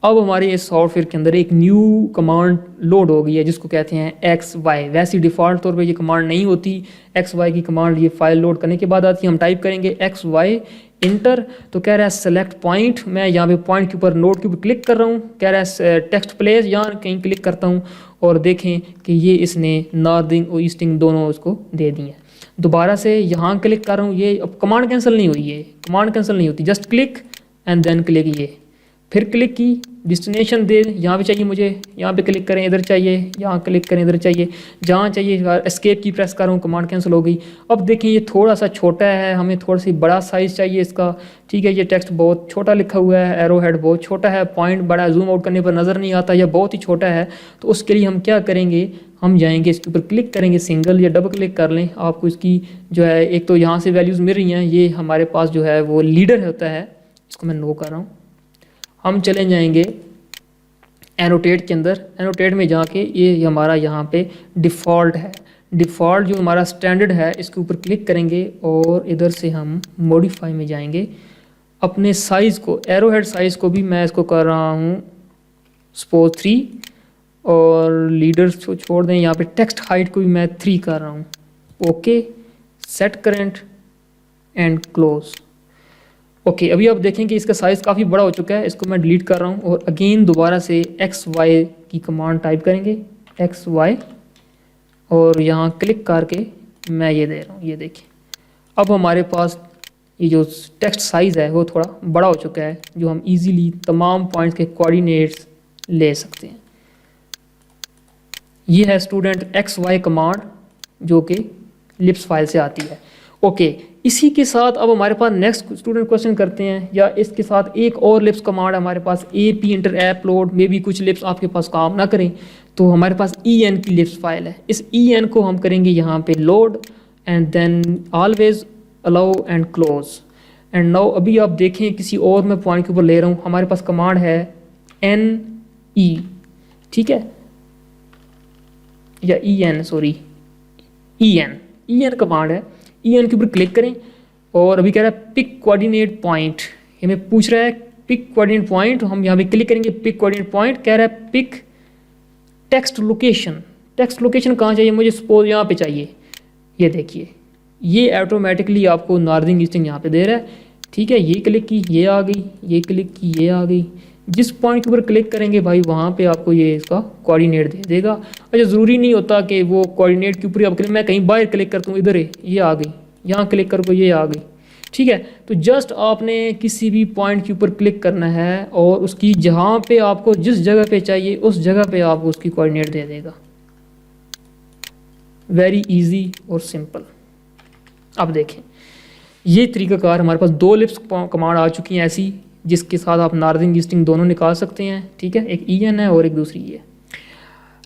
अब हमारे इस सॉफ्टवेयर के अंदर एक न्यू कमांड लोड हो गई है, जिसको कहते हैं XY। वैसे डिफ़ॉल्ट तौर पे ये कमांड नहीं होती, XY की कमांड ये फाइल लोड करने के बाद आती है। हम टाइप करेंगे XY इंटर, तो कह रहा है सेलेक्ट पॉइंट। मैं यहाँ पे पॉइंट के ऊपर, नोड के ऊपर क्लिक कर रहा हूँ, कह रहा है टेक्स्ट प्लेस, यहाँ कहीं क्लिक करता हूँ और देखें कि ये इसने नॉर्थिंग और ईस्टिंग दोनों उसको दे दी हैं। दोबारा से यहाँ क्लिक कर रहा हूँ, ये अब कमांड कैंसिल नहीं हुई है, कमांड कैंसिल नहीं होती, just click and then click. ये फिर क्लिक की, डेस्टिनेशन दे, यहाँ पे चाहिए मुझे, यहाँ पे क्लिक करें, इधर चाहिए, यहाँ क्लिक करें, इधर चाहिए, जहाँ चाहिए। एस्केप की प्रेस कर रहा हूँ, कमांड कैंसिल हो गई। अब देखें ये थोड़ा सा छोटा है, हमें थोड़ा सी बड़ा साइज़ चाहिए इसका। ठीक है, ये टेक्स्ट बहुत छोटा लिखा हुआ है, एरो हेड बहुत छोटा है, पॉइंट बड़ा जूम आउट करने पर नज़र नहीं आता, या बहुत ही छोटा है। तो उसके लिए हम क्या करेंगे, हम जाएंगे इसके ऊपर क्लिक करेंगे, सिंगल या डबल क्लिक कर लें। आपको इसकी जो है एक तो यहाँ से वैल्यूज़ मिल रही हैं, ये हमारे पास जो है वो लीडर होता है, इसको मैं नो कर रहा हूँ। हम चले जाएंगे एनोटेट के अंदर, एनोटेट में जाके ये हमारा यहाँ पे डिफ़ॉल्ट है, डिफ़ॉल्ट जो हमारा स्टैंडर्ड है, इसके ऊपर क्लिक करेंगे और इधर से हम मॉडिफाई में जाएंगे। अपने साइज़ को, एरो हेड साइज़ को भी मैं इसको कर रहा हूँ सपोज 3, और लीडर्स को छोड़ दें, यहाँ पे टेक्स्ट हाइट को भी मैं 3 कर रहा हूँ। Okay, set current and close. Okay, अभी आप देखें कि इसका साइज़ काफ़ी बड़ा हो चुका है, इसको मैं डिलीट कर रहा हूँ और अगेन दोबारा से XY की कमांड टाइप करेंगे, XY, और यहाँ क्लिक करके मैं ये दे रहा हूँ। ये देखिए अब हमारे पास ये जो टेक्स्ट साइज़ है वो थोड़ा बड़ा हो चुका है, जो हम इजीली तमाम पॉइंट्स के कोऑर्डिनेट्स ले सकते हैं। ये है स्टूडेंट XY कमांड, जो कि लिप्स फाइल से आती है। ओके, इसी के साथ अब हमारे पास नेक्स्ट स्टूडेंट क्वेश्चन करते हैं, या इसके साथ एक और लिप्स कमांड है हमारे पास, AP इंटर ऐप लोड। मे भी कुछ लिप्स आपके पास काम ना करें, तो हमारे पास EN की लिप्स फाइल है। इस EN को हम करेंगे यहाँ पे load and then always allow and close and now. अभी आप देखें किसी और मैं पॉइंट के ऊपर ले रहा हूँ, हमारे पास कमांड है NE, ठीक है, या EN, सॉरी EN कमांड है। EN के ऊपर क्लिक करें और अभी कह रहा है पिक कोऑर्डिनेट पॉइंट, हमें पूछ रहा है पिक कोऑर्डिनेट पॉइंट। हम यहाँ पे क्लिक करेंगे, पिक कोऑर्डिनेट पॉइंट, कह रहा है pick text location. Text location कहाँ चाहिए मुझे, सपोज यहाँ पे चाहिए। ये देखिए, ये ऑटोमेटिकली आपको नॉर्दर्न ईस्टर्न यहाँ पे दे रहा है, ठीक है। ये क्लिक की, ये आ गई, ये क्लिक की, ये आ गई। जिस पॉइंट के ऊपर क्लिक करेंगे भाई वहाँ पे आपको ये इसका कोऑर्डिनेट दे देगा। अच्छा, ज़रूरी नहीं होता कि वो कोऑर्डिनेट के ऊपर आप, मैं कहीं बाहर क्लिक करता हूँ, इधर है, ये आ गई, यहाँ क्लिक करो, ये आ गई, ठीक है। तो जस्ट आपने किसी भी पॉइंट के ऊपर क्लिक करना है और उसकी जहाँ पे आपको जिस जगह पे चाहिए उस जगह पे आपको उसकी कोऑर्डिनेट दे देगा। वेरी इजी और सिंपल। अब देखें, ये तरीकाकार हमारे पास 2 लिप्स कमांड आ चुकी हैं ऐसी, जिसके साथ आप नॉर्दर्न ईस्टर्न दोनों निकाल सकते हैं, ठीक है। एक EN है और एक दूसरी है।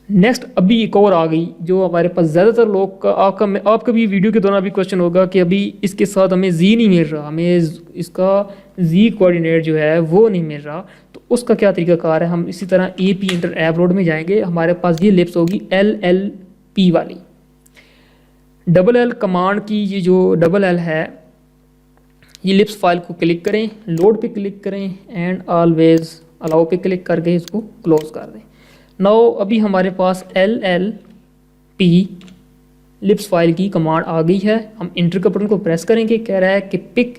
नेक्स्ट अभी एक और आ गई जो हमारे पास ज़्यादातर लोग का, आपका भी वीडियो के दौरान अभी क्वेश्चन होगा कि अभी इसके साथ हमें Z नहीं मिल रहा, हमें इसका Z कोऑर्डिनेट जो है वो नहीं मिल रहा। तो उसका क्या तरीकाकार है, हम इसी तरह AP इंटर ऐप लोड में जाएंगे, हमारे पास ये लिप्स होगी LLP वाली। LL कमांड की ये जो LL है, ये लिप्स फाइल को क्लिक करें, लोड पे क्लिक करें एंड ऑलवेज अलाउ पे क्लिक करके इसको क्लोज कर दें। नाउ अभी हमारे पास LLP लिप्स फाइल की कमांड आ गई है। हम इंटर के बटन को प्रेस करेंगे, कह रहा है कि pick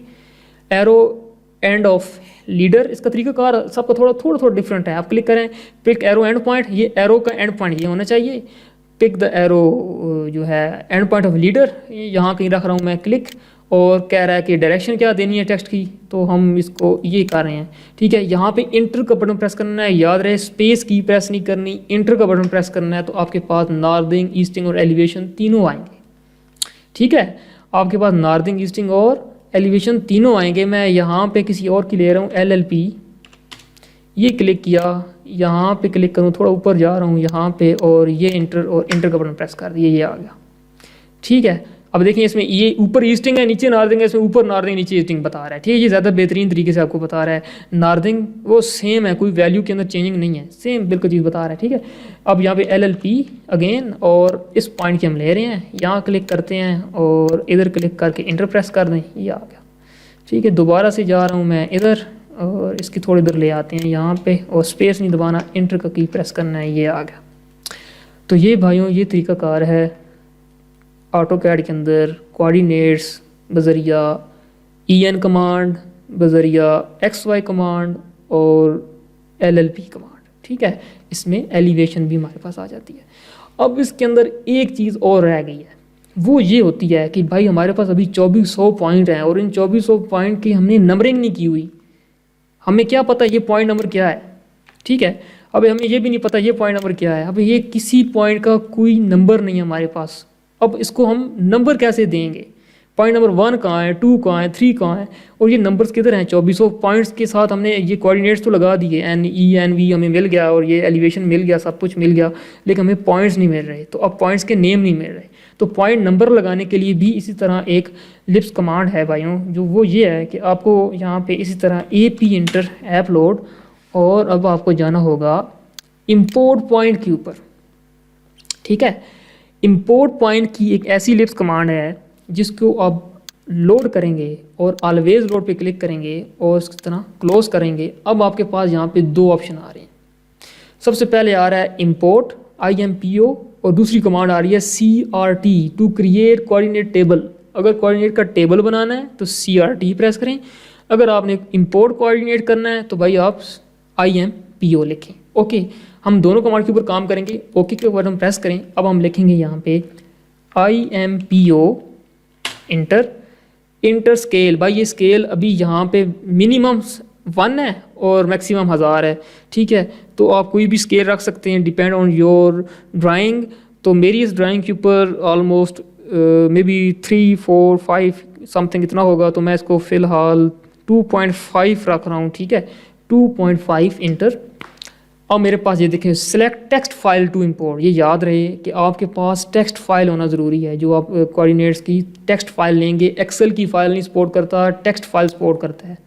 arrow end of leader. इसका तरीकाकार सबका थोड़ा डिफरेंट है। आप क्लिक करें, पिक एरो एंड पॉइंट, ये एरो का एंड पॉइंट ये होना चाहिए। पिक द एरो जो है एंड पॉइंट ऑफ लीडर, यहाँ कहीं रख रहा हूँ मैं क्लिक, और कह रहा है कि डायरेक्शन क्या देनी है टेक्स्ट की, तो हम इसको ये कर रहे हैं, ठीक है। यहाँ पे इंटर का बटन प्रेस करना है, याद रहे स्पेस की प्रेस नहीं करनी, इंटर का बटन प्रेस करना है, तो आपके पास नॉर्दर्न ईस्टर्न और एलिवेशन तीनों आएंगे, ठीक है। आपके पास नॉर्दर्न ईस्टर्न और एलिवेशन तीनों आएंगे। मैं यहाँ पे किसी और की ले रहा हूँ LLP, ये क्लिक किया, यहाँ पे क्लिक करूँ, थोड़ा ऊपर जा रहा हूँ यहाँ पे, और ये इंटर का बटन प्रेस कर दिया, ये आ गया, ठीक है। अब देखिए इसमें ये ऊपर ईस्टिंग है, नीचे नॉर्दर्न है, इसमें ऊपर नॉर्दर्न नीचे ईस्टिंग बता रहा है, ठीक है। ये ज़्यादा बेहतरीन तरीके से आपको बता रहा है। नॉर्दर्न वो सेम है, कोई वैल्यू के अंदर चेंजिंग नहीं है, सेम बिल्कुल चीज़ बता रहा है, ठीक है। अब यहाँ पे LLP अगेन, और इस पॉइंट की हम ले रहे हैं, यहाँ क्लिक करते हैं और इधर क्लिक करके इंटर प्रेस कर दें, ये आ गया, ठीक है। दोबारा से जा रहा हूँ मैं इधर, और इसकी थोड़ी देर ले आते हैं यहाँ पे, और स्पेस नहीं दबाना, इंटर का की प्रेस करना है, ये आ गया। तो ये भाइयों ये तरीकाकार है ऑटोकैड के अंदर कोऑर्डिनेट्स बजरिया EN कमांड, बजरिया XY कमांड और LLP कमांड, ठीक है। इसमें एलिवेशन भी हमारे पास आ जाती है। अब इसके अंदर एक चीज़ और रह गई है, वो ये होती है कि भाई हमारे पास अभी 2400 पॉइंट हैं, और इन 2400 पॉइंट की हमने नंबरिंग नहीं की हुई। हमें क्या पता ये पॉइंट नंबर क्या है, ठीक है। अब हमें ये भी नहीं पता ये पॉइंट नंबर क्या है। अब ये किसी पॉइंट का कोई नंबर नहीं है हमारे पास। अब इसको हम नंबर कैसे देंगे, पॉइंट नंबर 1 कहाँ है, 2 कहाँ है, 3 कहाँ है, और ये नंबर्स किधर हैं। 2400 पॉइंट्स के साथ हमने ये कोऑर्डिनेट्स तो लगा दिए, NE NV हमें मिल गया, और ये एलिवेशन मिल गया, सब कुछ मिल गया, लेकिन हमें पॉइंट्स नहीं मिल रहे। तो अब पॉइंट्स के नेम नहीं मिल रहे, तो पॉइंट नंबर लगाने के लिए भी इसी तरह एक लिप्स कमांड है भाइयों, जो वो ये है कि आपको यहाँ पे इसी तरह AP इंटर ऐप लोड, और अब आपको जाना होगा इम्पोर्ट पॉइंट के ऊपर, ठीक है। इम्पोर्ट पॉइंट की एक ऐसी लिप्स कमांड है जिसको आप लोड करेंगे और ऑलवेज लोड पे क्लिक करेंगे और इस तरह क्लोज करेंगे। अब आपके पास यहाँ पे 2 ऑप्शन आ रहे हैं। सबसे पहले आ रहा है इम्पोर्ट IMPO, और दूसरी कमांड आ रही है CRT to create coordinate table. अगर कोऑर्डिनेट का टेबल बनाना है तो CRT प्रेस करें, अगर आपने इम्पोर्ट कोऑर्डिनेट करना है तो भाई आप IMPO लिखें। ओके, हम दोनों कमांड के ऊपर काम करेंगे। ओके के बटन प्रेस करें। अब हम लिखेंगे यहाँ पे IMPO इंटर स्केल। भाई ये स्केल अभी यहाँ पे मिनिमम 1 है और मैक्सिमम 1000 है, ठीक है। तो आप कोई भी स्केल रख सकते हैं, डिपेंड ऑन योर ड्राइंग। तो मेरी इस ड्राइंग के ऊपर ऑलमोस्ट मे बी 3 4 5 समथिंग इतना होगा, तो मैं इसको फ़िलहाल 2.5 रख रहा हूँ, ठीक है, 2.5 इंटर। अब मेरे पास ये देखें, select text file to import. ये याद रहे कि आपके पास टेक्स्ट फाइल होना ज़रूरी है। जो आप कोऑर्डिनेट्स की टेक्स्ट फाइल लेंगे, एक्सेल की फाइल नहीं सपोर्ट करता, टेक्स्ट फाइल सपोर्ट करता है,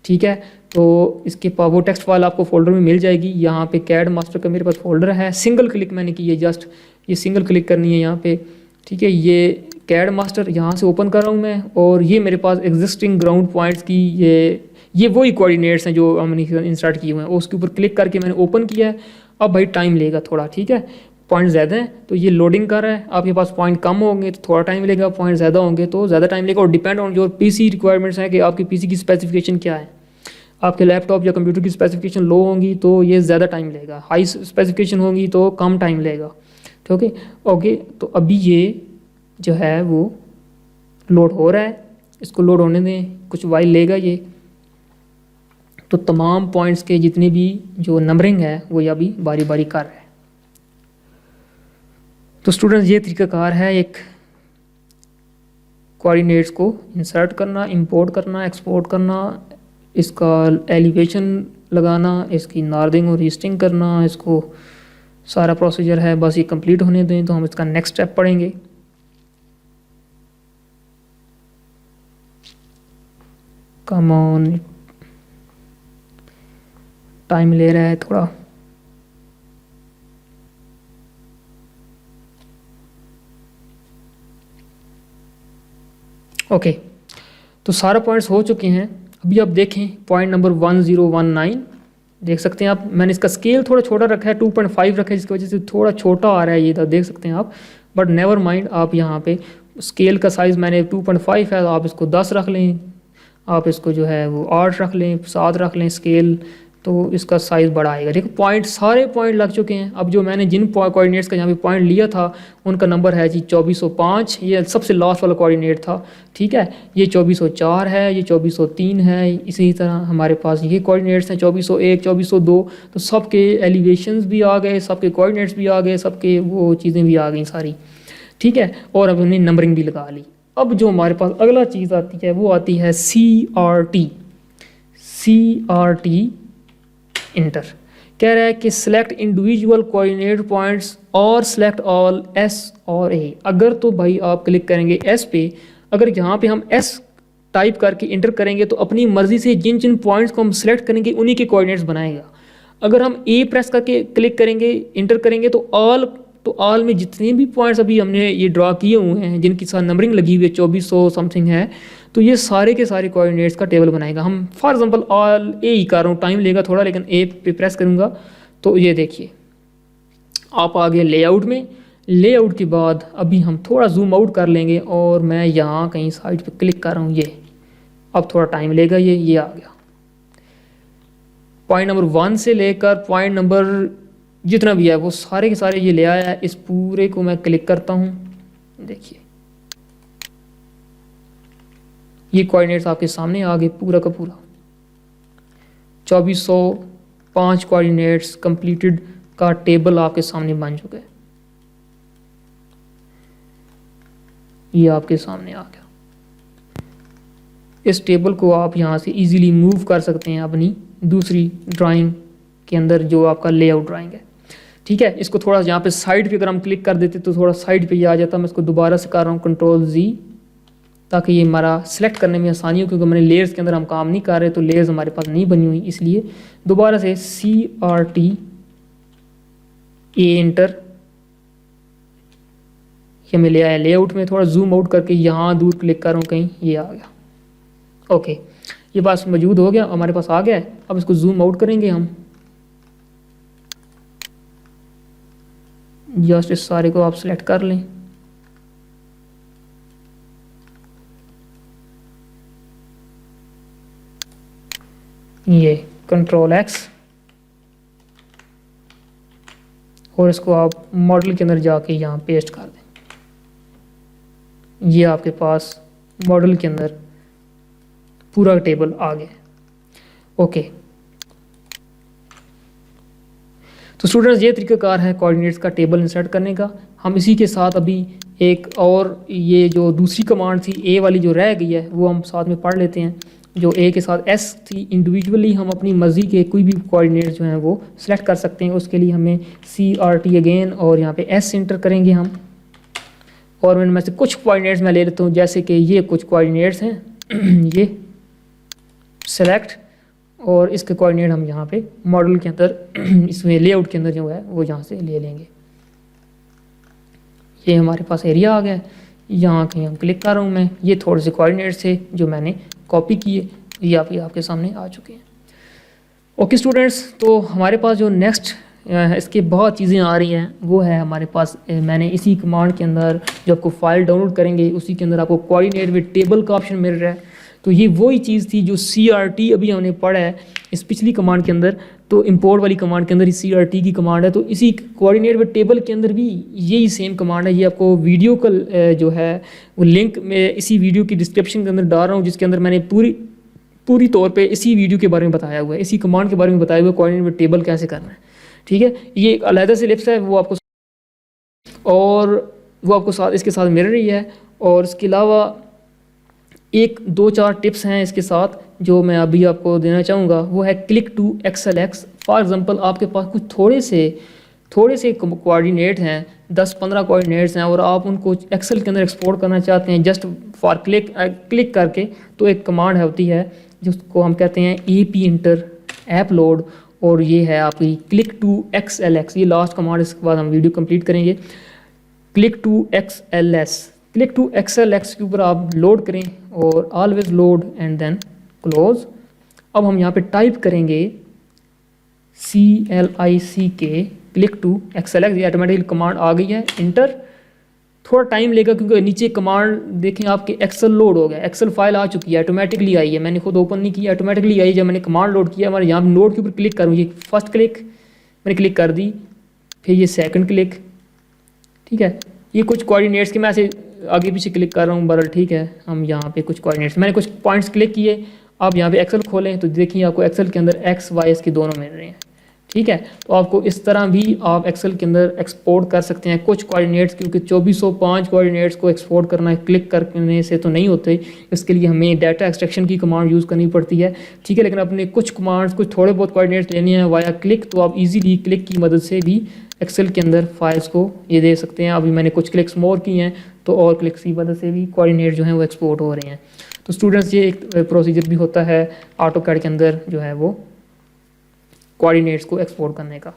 ठीक है। तो इसके पास वो टेक्स्ट फाइल आपको फोल्डर में मिल जाएगी। यहाँ पे कैड मास्टर का मेरे पास फोल्डर है, सिंगल क्लिक मैंने की है, जस्ट ये सिंगल क्लिक करनी है यहाँ पे, ठीक है। ये कैड मास्टर यहाँ से ओपन कर रहा हूँ मैं, और ये मेरे पास एग्जिस्टिंग ग्राउंड पॉइंट्स की ये वही कोऑर्डिनेट्स हैं जो हमने इंसर्ट किए हुए हैं, उसके ऊपर क्लिक करके मैंने ओपन किया है। अब भाई टाइम लेगा थोड़ा, ठीक है, पॉइंट ज़्यादा हैं तो ये लोडिंग कर रहा है। आपके पास पॉइंट कम होंगे तो थोड़ा टाइम लेगा, पॉइंट ज़्यादा होंगे तो ज़्यादा टाइम लेगा, और डिपेंड ऑन जो पीसी रिक्वायरमेंट्स हैं कि आपकी पीसी की स्पेसिफिकेशन क्या है। आपके लैपटॉप या कंप्यूटर की स्पेसिफिकेशन लो होंगी तो ये ज़्यादा टाइम लेगा, हाई स्पेसिफिकेशन होंगी तो कम टाइम लेगा, ठीक है। ओके, तो अभी ये जो है वो लोड हो रहा है, इसको लोड होने दें, कुछ वाइल लेगा ये। तो तमाम पॉइंट्स के जितने भी जो नंबरिंग है वो ये अभी बारी बारी कर रहा है। तो स्टूडेंट्स, ये तरीकाकार है एक कोऑर्डिनेट्स को इंसर्ट करना, इंपोर्ट करना, एक्सपोर्ट करना, इसका एलिवेशन लगाना, इसकी नॉर्दिंग और ईस्टिंग करना, इसको सारा प्रोसीजर है। बस ये कंप्लीट होने दें तो हम इसका नेक्स्ट स्टेप पढ़ेंगे। कम ऑन, टाइम ले रहा है थोड़ा। ओके, तो सारा पॉइंट्स हो चुके हैं। अभी आप देखें पॉइंट नंबर 1019 देख सकते हैं आप। मैंने इसका स्केल थोड़ा छोटा रखा है, 2.5 रखा है, जिसकी वजह से थोड़ा छोटा आ रहा है, ये तो देख सकते हैं आप। बट नेवर माइंड, आप यहाँ पे स्केल का साइज़ मैंने 2.5 है, आप इसको 10 रख लें, आप इसको जो है वो 8 रख लें, 7 रख लें स्केल, तो इसका साइज़ बड़ा आएगा। देखो पॉइंट, सारे पॉइंट लग चुके हैं। अब जो मैंने जिन कोऑर्डिनेट्स का यहाँ पे पॉइंट लिया था उनका नंबर है जी 2405, ये सबसे लास्ट वाला कोऑर्डिनेट था, ठीक है। ये 2404 है, ये 2403 है, इसी तरह हमारे पास ये कोऑर्डिनेट्स हैं 2401, 2402। तो सबके एलिवेशंस भी आ गए, सबके कोऑर्डिनेट्स भी आ गए, सबके वो चीज़ें भी आ गई सारी, ठीक है। और अब हमने नंबरिंग भी लगा ली। अब जो हमारे पास अगला चीज़ आती है वो आती है CRT। CRT इंटर कह रहा है कि सिलेक्ट इंडिविजुअल कोऑर्डिनेट पॉइंट्स और सिलेक्ट ऑल S और A। अगर तो भाई आप क्लिक करेंगे S पे, अगर यहाँ पे हम S टाइप करके इंटर करेंगे तो अपनी मर्जी से जिन जिन पॉइंट्स को हम सिलेक्ट करेंगे उन्हीं के कोऑर्डिनेट्स बनाएगा। अगर हम A प्रेस करके क्लिक करेंगे, इंटर करेंगे, तो ऑल में जितने भी पॉइंट्स अभी हमने ये ड्रा किए हुए हैं जिनकी साथ नंबरिंग लगी हुई है 2400 समथिंग है, तो ये सारे के सारे कोऑर्डिनेट्स का टेबल बनाएगा। हम फॉर एग्जांपल ऑल ए ही कर रहा हूँ, टाइम लेगा थोड़ा, लेकिन ए पे प्रेस करूँगा तो ये देखिए आप आ गए लेआउट में। लेआउट के बाद अभी हम थोड़ा जूम आउट कर लेंगे और मैं यहाँ कहीं साइड पे क्लिक कर रहा हूँ, ये अब थोड़ा टाइम लेगा, ये आ गया। पॉइंट नंबर 1 से लेकर पॉइंट नंबर जितना भी है वो सारे के सारे ये ले आया है। इस पूरे को मैं क्लिक करता हूँ, देखिए ये कोऑर्डिनेट्स आपके सामने आ गए पूरा का पूरा। 2405 कोऑर्डिनेट्स कंप्लीटेड का टेबल आपके सामने बन चुका है, ये आपके सामने आ गया। इस टेबल को आप यहाँ से इजीली मूव कर सकते हैं अपनी दूसरी ड्राइंग के अंदर जो आपका लेआउट ड्राइंग है, ठीक है। इसको थोड़ा यहाँ पे साइड पे अगर हम क्लिक कर देते तो थोड़ा साइड पे ये आ जाता। मैं इसको दोबारा से कर रहा हूँ Ctrl+Z, ताकि ये हमारा सिलेक्ट करने में आसानी हो, क्योंकि मैंने लेयर्स के अंदर हम काम नहीं कर रहे तो लेयर्स हमारे पास नहीं बनी हुई, इसलिए दोबारा से CRT A इंटर, ये मैं ले आया लेआउट में। थोड़ा जूम आउट करके यहाँ दूर क्लिक कर रहा हूँ कहीं, ये आ गया। ओके, ये पास मौजूद हो गया, हमारे पास आ गया है। अब इसको जूम आउट करेंगे हम, जस्ट इस सारे को आप सिलेक्ट कर लें। ये Ctrl+X, और इसको आप मॉडल के अंदर जाके यहाँ पेस्ट कर दें। ये आपके पास मॉडल के अंदर पूरा टेबल आ गया। ओके, तो स्टूडेंट्स ये तरीकाकार है कोऑर्डिनेट्स का टेबल इंसर्ट करने का। हम इसी के साथ अभी एक और ये जो दूसरी कमांड थी ए वाली जो रह गई है वो हम साथ में पढ़ लेते हैं। जो ए के साथ एस थी, इंडिविजुअली हम अपनी मर्ज़ी के कोई भी कोऑर्डिनेट जो हैं वो सिलेक्ट कर सकते हैं। उसके लिए हमें CRT अगेन और यहाँ पे एस इंटर करेंगे हम, और मैं से कुछ कोऑर्डिनेट्स मैं ले लेता हूँ, जैसे कि ये कुछ कोऑर्डिनेट्स हैं ये सेलेक्ट, और इसके कोऑर्डिनेट हम यहाँ पे मॉडल के अंदर इसमें लेआउट के अंदर जो है वो यहाँ से ले लेंगे। ये हमारे पास एरिया आ गया है, यहाँ कहीं हम क्लिक कर रहा हूँ मैं, ये थोड़े से कोऑर्डिनेट्स थे जो मैंने कॉपी किए, ये आपके सामने आ चुके हैं। ओके स्टूडेंट्स, तो हमारे पास जो नेक्स्ट इसके बहुत चीज़ें आ रही हैं वो है हमारे पास, मैंने इसी कमांड के अंदर जो आपको फाइल डाउनलोड करेंगे उसी के अंदर आपको कोऑर्डिनेट विद टेबल का ऑप्शन मिल रहा है। तो ये वही चीज़ थी जो CRT अभी हमने पढ़ा है इस पिछली कमांड के अंदर, तो इंपोर्ट वाली कमांड के अंदर इस CRT की कमांड है। तो इसी कोऑर्डिनेट विद टेबल के अंदर भी यही सेम कमांड है। ये आपको वीडियो का जो है वो लिंक मैं इसी वीडियो की डिस्क्रिप्शन के अंदर डाल रहा हूँ, जिसके अंदर मैंने पूरी तौर पे इसी वीडियो के बारे में बताया हुआ है, इसी कमांड के बारे में बताया हुआ है कोऑर्डिनेट विद टेबल कैसे करना है। ठीक है, ये एक अलहदा से लिप्स है वो आपको साथ इसके साथ मिल रही है। और इसके अलावा एक 2-4 टिप्स हैं इसके साथ जो मैं अभी आपको देना चाहूँगा, वो है click to XLX। For example आपके पास कुछ थोड़े से कोऑर्डिनेट हैं, 10-15 कोऑर्डिनेट्स हैं, और आप उनको एक्सेल के अंदर एक्सपोर्ट करना चाहते हैं जस्ट फॉर क्लिक करके, तो एक कमांड होती है जिसको हम कहते हैं AP इंटर ऐप लोड, और ये है आपकी क्लिक टू XLX। ये लास्ट कमांड, इसके बाद हम वीडियो कंप्लीट करेंगे। क्लिक टू XLX के ऊपर आप लोड करें और always load and then close. अब हम यहाँ पे टाइप करेंगे CLICK क्लिक टू XLX। ये ऑटोमेटिकली कमांड आ गई है, इंटर। थोड़ा टाइम लेगा क्योंकि नीचे कमांड देखें आपके एक्सेल लोड हो गया, एक्सेल फाइल आ चुकी है, ऑटोमेटिकली आई है, मैंने खुद ओपन नहीं किया, ऑटोमेटिकली आई। जब मैंने कमांड लोड किया, हमारे यहाँ नोड के ऊपर क्लिक करूँ, ये फर्स्ट क्लिक मैंने क्लिक कर दी, फिर ये सेकंड क्लिक। ठीक है, ये कुछ कोऑर्डिनेट्स के मैं ऐसे आगे पीछे क्लिक कर रहा हूँ बरल। ठीक है, हम यहाँ पे कुछ कोऑर्डिनेट्स, मैंने कुछ पॉइंट्स क्लिक किए। आप यहाँ पे एक्सेल खोलें तो देखिए आपको एक्सेल के अंदर X Y इसके दोनों मिल रहे हैं। ठीक है, तो आपको इस तरह भी आप एक्सेल के अंदर एक्सपोर्ट कर सकते हैं कुछ कोऑर्डिनेट्स, क्योंकि 2405 कोऑर्डिनेट्स को एक्सपोर्ट करना है क्लिक करने से तो नहीं होते, इसके लिए हमें डाटा एक्सट्रैक्शन की कमांड यूज़ करनी पड़ती है। ठीक है, लेकिन अपने कुछ कमांड्स, कुछ थोड़े बहुत कोऑर्डिनेट्स लेने हैं वाया क्लिक, तो आप इजीली क्लिक की मदद से भी एक्सेल के अंदर फाइल्स को ये दे सकते हैं। अभी मैंने कुछ क्लिक्स मोर किए हैं, तो और क्लिक्स की मदद से भी कोऑर्डिनेट जो हैं वो एक्सपोर्ट हो रहे हैं। तो स्टूडेंट्स, ये एक प्रोसीजर भी होता है AutoCAD के अंदर जो है वो कोऑर्डिनेट्स को एक्सपोर्ट करने का।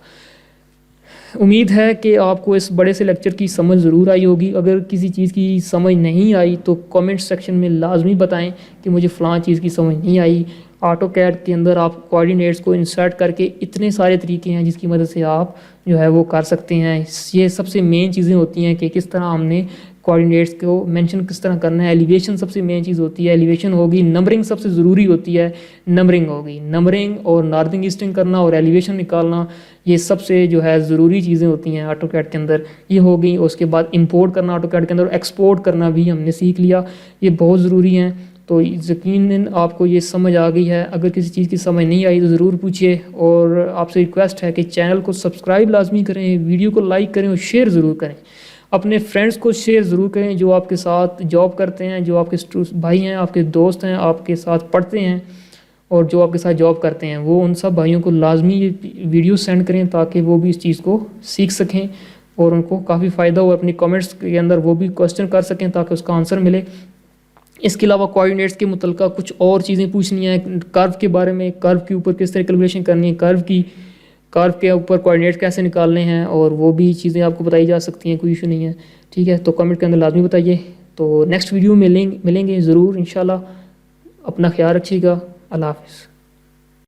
उम्मीद है कि आपको इस बड़े से लेक्चर की समझ ज़रूर आई होगी। अगर किसी चीज़ की समझ नहीं आई तो कमेंट सेक्शन में लाजमी बताएं कि मुझे फ़लाँ चीज़ की समझ नहीं आई। AutoCAD के अंदर आप कोऑर्डिनेट्स को इंसर्ट करके इतने सारे तरीके हैं जिसकी मदद से आप जो है वो कर सकते हैं। ये सबसे मेन चीज़ें होती हैं कि किस तरह हमने कोऑर्डिनेट्स को मेंशन किस तरह करना है। एलिवेशन सबसे मेन चीज़ होती है, एलिवेशन होगी। नंबरिंग सबसे ज़रूरी होती है, नंबरिंग होगी। नंबरिंग और नॉर्थिंग ईस्टिंग करना और एलिवेशन निकालना, ये सबसे जो है ज़रूरी चीज़ें होती हैं AutoCAD के अंदर, ये हो गई। उसके बाद इंपोर्ट करना AutoCAD के अंदर, एक्सपोर्ट करना भी हमने सीख लिया, ये बहुत ज़रूरी हैं। तो यकीनन आपको ये समझ आ गई है। अगर किसी चीज़ की समझ नहीं आई तो ज़रूर पूछिए, और आपसे रिक्वेस्ट है कि चैनल को सब्सक्राइब लाजमी करें, वीडियो को लाइक करें और शेयर ज़रूर करें। अपने फ्रेंड्स को शेयर ज़रूर करें जो आपके साथ जॉब करते हैं, जो आपके भाई हैं, आपके दोस्त हैं, आपके साथ पढ़ते हैं और जो आपके साथ जॉब करते हैं, वो उन सब भाइयों को लाजमी ये वीडियो सेंड करें ताकि वो भी इस चीज़ को सीख सकें और उनको काफ़ी फ़ायदा हो। अपनी कमेंट्स के अंदर वो भी क्वेश्चन कर सकें ताकि उसका आंसर मिले। इसके अलावा कोऑर्डिनेट्स के मुतल्लिक़ कुछ और चीज़ें पूछनी है, कर्व के बारे में, कर्व के ऊपर किस तरह कैलकुलेशन करनी है, कर्व के ऊपर कोऑर्डिनेट्स कैसे निकालने हैं, और वो भी चीज़ें आपको बताई जा सकती हैं, कोई इशू नहीं है। ठीक है, तो कमेंट के अंदर लाजमी बताइए। तो नेक्स्ट वीडियो में मिलेंगे ज़रूर इंशाल्लाह। अपना ख्याल रखिएगा। अल्लाह हाफ़िज़।